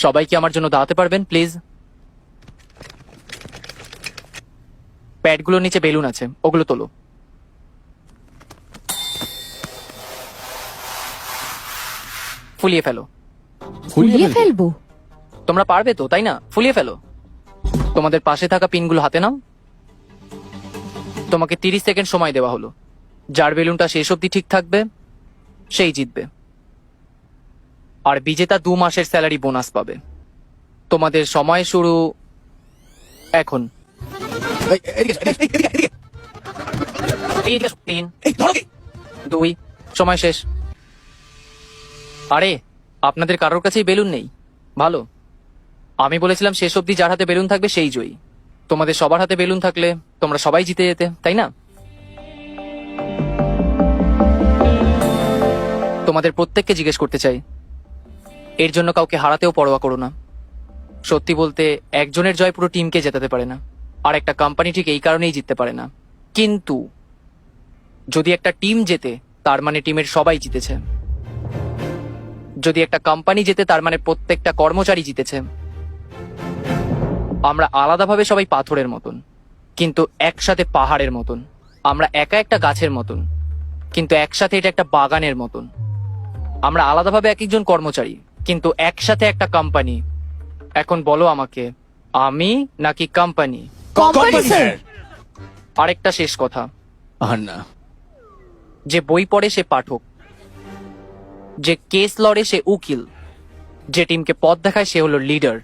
সবাই কি আমার জন্য দাঁড়াতে পারবেন প্লিজ? প্যাডগুলোর নিচে বেলুন আছে, ওগুলো তোলো। ফুলিয়ে ফেলো। ফুলিয়ে ফেলবো? তোমরা পারবে তো, তাই না? ফুলিয়ে ফেলো। তোমাদের পাশে থাকা পিনগুলো হাতে নাও। তোমাকে 30 সেকেন্ড সময় দেওয়া হলো। যার বেলুনটা শেষ অবধি ঠিক থাকবে সেই জিতবে, আর বিজেতা 2 মাসের স্যালারি বোনাস পাবে। তোমাদের সময় শুরু এখন। তিন, 2, সময় শেষ। আরে, আপনাদের কারোর কাছেই বেলুন নেই? ভালো। আমি বলেছিলাম শেষ অবধি যার হাতে বেলুন থাকবে সেই জয়ী। তোমাদের সবার হাতে বেলুন থাকলে তোমরা সবাই জিতে যেতে, তাই না? তোমাদের প্রত্যেককে জিজ্ঞেস করতে চাই, এর জন্য কাউকে হারাতেও পরোয়া করো না। সত্যি বলতে, একজনের জয় পুরো টিমকে জেতাতে পারে না, আর একটা কোম্পানি ঠিক এই কারণেই জিততে পারে না। কিন্তু যদি একটা টিম জেতে, তার মানে টিমের সবাই জিতেছে। যদি একটা কোম্পানি জেতে, তার মানে প্রত্যেকটা কর্মচারী জিতেছে। আমরা আলাদাভাবে সবাই পাথরের মতন, কিন্তু একসাথে পাহাড়ের মতন। আমরা একা একটা গাছের মতন, কিন্তু একসাথে এটা একটা বাগানের মতন। আমরা আলাদাভাবে এক একজন কর্মচারী, কিন্তু একসাথে একটা কোম্পানি। এখন বলো আমাকে, আমি নাকি কোম্পানি? Company sir. আরেকটা শেষ কথা, আর না। যে বই পড়ে সে পাঠক, যে কেস লড়ে সে উকিল, যে টিমকে পথ দেখায় সে হলো লিডার।